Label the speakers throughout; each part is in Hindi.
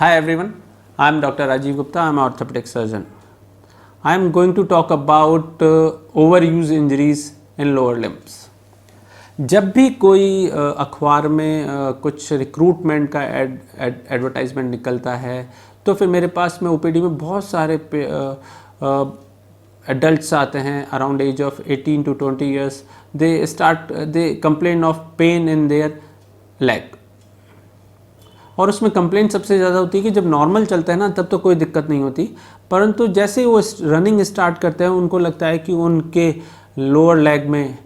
Speaker 1: Hi everyone, I am Dr. Rajiv Gupta. I am an orthopedic surgeon. I am going to talk about overuse injuries in lower limbs. जब भी कोई अखबार में कुछ रिक्रूटमेंट का एडवर्टाइजमेंट निकलता है तो फिर मेरे पास में ओपीडी में बहुत सारे एडल्ट्स आते हैं around age of 18 to 20 years. They complain of pain in their leg. और उसमें कंप्लेंट सबसे ज़्यादा होती है कि जब नॉर्मल चलता है ना तब तो कोई दिक्कत नहीं होती, परंतु जैसे ही वो रनिंग स्टार्ट करते हैं उनको लगता है कि उनके लोअर लेग में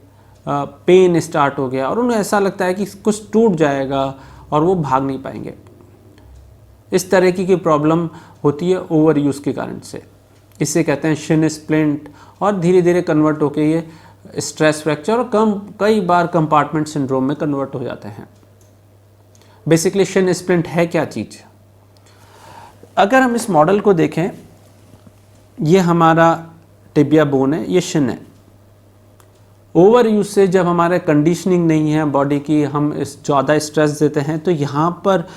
Speaker 1: पेन स्टार्ट हो गया और उन्हें ऐसा लगता है कि कुछ टूट जाएगा और वो भाग नहीं पाएंगे. इस तरह की प्रॉब्लम होती है ओवर यूज़ के कारण से. इसे कहते हैं शिन स्प्लिंट और धीरे धीरे कन्वर्ट होकर ये स्ट्रेस फ्रैक्चर और कई बार कंपार्टमेंट सिंड्रोम में कन्वर्ट हो जाते हैं. बेसिकली शिन स्प्लिंट है क्या चीज़? अगर हम इस मॉडल को देखें, ये हमारा टिबिया बोन है, ये शिन है. ओवर यूज से जब हमारे कंडीशनिंग नहीं है बॉडी की, हम इस ज़्यादा स्ट्रेस देते हैं तो यहाँ पर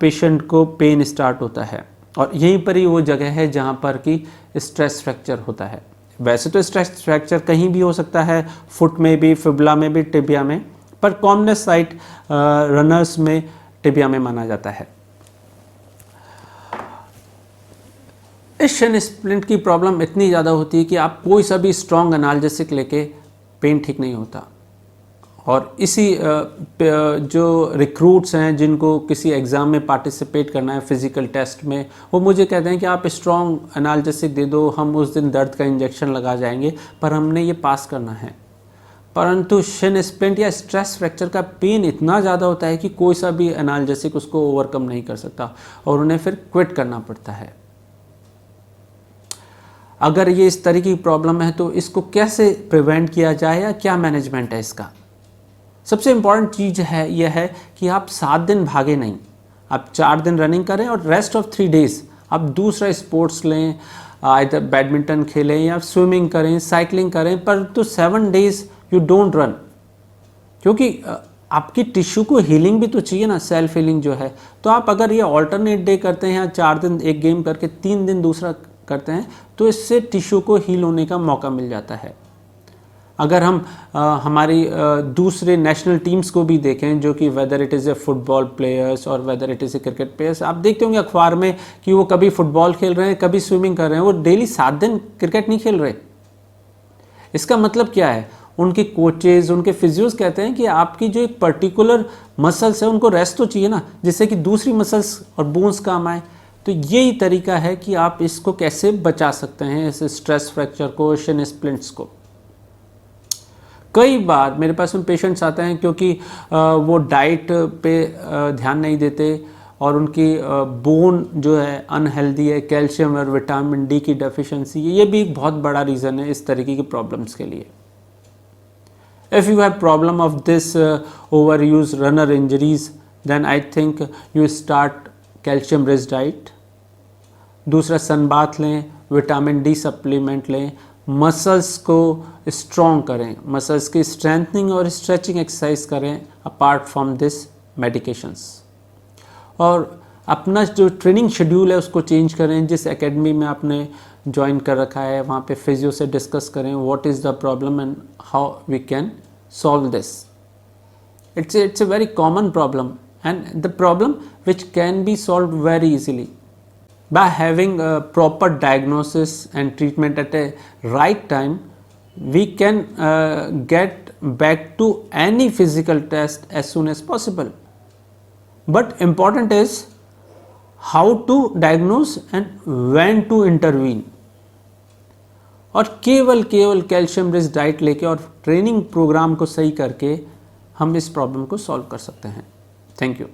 Speaker 1: पेशेंट को पेन स्टार्ट होता है और यहीं पर ही वो जगह है जहाँ पर कि स्ट्रेस फ्रैक्चर होता है. वैसे तो स्ट्रेस फ्रैक्चर कहीं भी हो सकता है, फुट में भी, फिबुला में भी, टिबिया में, पर कॉमनेस्ट साइट रनर्स में टिबिया में माना जाता है. इस शिन स्प्लिंट की प्रॉब्लम इतनी ज़्यादा होती है कि आप कोई सा भी स्ट्रॉन्ग एनाल्जेसिक लेके पेन ठीक नहीं होता. और इसी जो रिक्रूट्स हैं जिनको किसी एग्ज़ाम में पार्टिसिपेट करना है फिज़िकल टेस्ट में, वो मुझे कहते हैं कि आप स्ट्रॉन्ग एनाल्जेसिक दे दो, हम उस दिन दर्द का इंजेक्शन लगा जाएंगे, पर हमने ये पास करना है. परंतु शिन स्प्लिंट या स्ट्रेस फ्रैक्चर का पेन इतना ज़्यादा होता है कि कोई सा भी एनाल्जेसिक उसको ओवरकम नहीं कर सकता और उन्हें फिर क्विट करना पड़ता है. अगर ये इस तरह की प्रॉब्लम है तो इसको कैसे प्रिवेंट किया जाए या क्या मैनेजमेंट है इसका? सबसे इम्पॉर्टेंट चीज़ है यह है कि आप 7 दिन भागे नहीं, आप 4 दिन रनिंग करें और रेस्ट ऑफ 3 डेज़ आप दूसरा स्पोर्ट्स लें, इधर बैडमिंटन खेलें या स्विमिंग करें, साइकिलिंग करें, पर तो 7 डेज़ यू डोंट रन. क्योंकि आपकी टिश्यू को हीलिंग भी तो चाहिए ना, सेल्फ हीलिंग जो है. तो आप अगर ये ऑल्टरनेट डे करते हैं या 4 दिन एक गेम करके 3 दिन दूसरा करते हैं तो इससे टिश्यू को हील होने का मौका मिल जाता है. अगर हम हमारी दूसरे नेशनल टीम्स को भी देखें, जो कि whether it is a football players और whether it is a cricket players, आप देखते होंगे अखबार में कि वो कभी फुटबॉल खेल रहे हैं, कभी स्विमिंग कर रहे हैं, वो डेली 7 दिन क्रिकेट नहीं खेल रहे. इसका मतलब क्या है? उनके कोचेज़, उनके फिजियोज कहते हैं कि आपकी जो एक पर्टिकुलर मसल्स है उनको रेस्ट तो चाहिए ना, जिससे कि दूसरी मसल्स और बोन्स काम आए. तो यही तरीका है कि आप इसको कैसे बचा सकते हैं, इस स्ट्रेस फ्रैक्चर को, शिन स्प्लिंट्स को. कई बार मेरे पास में पेशेंट्स आते हैं क्योंकि वो डाइट पे ध्यान नहीं देते और उनकी बोन जो है अनहेल्दी है, कैल्शियम और विटामिन डी की डेफिशिएंसी, ये भी एक बहुत बड़ा रीज़न है इस तरीके की प्रॉब्लम्स के लिए. If you have problem of this overuse runner injuries, then I think you start calcium rich diet. दूसरा सन बाथ लें, विटामिन डी सप्लीमेंट लें, मसल्स को स्ट्रॉन्ग करें, मसल्स की स्ट्रेंथनिंग और स्ट्रेचिंग एक्सरसाइज करें अपार्ट फ्रॉम दिस मेडिकेशंस. और अपना जो ट्रेनिंग शेड्यूल है उसको चेंज करें. जिस एकेडमी में आपने ज्वाइन कर रखा है वहाँ पे फिजियो से डिस्कस करें what is the problem and how we can solve this. It's a very common problem and the problem which can be solved very easily by having a proper diagnosis and treatment at a right time. We can get back to any physical test as soon as possible, but important is how to diagnose and when to intervene. और केवल कैल्शियम रिच डाइट लेके और ट्रेनिंग प्रोग्राम को सही करके हम इस प्रॉब्लम को सॉल्व कर सकते हैं. Thank you.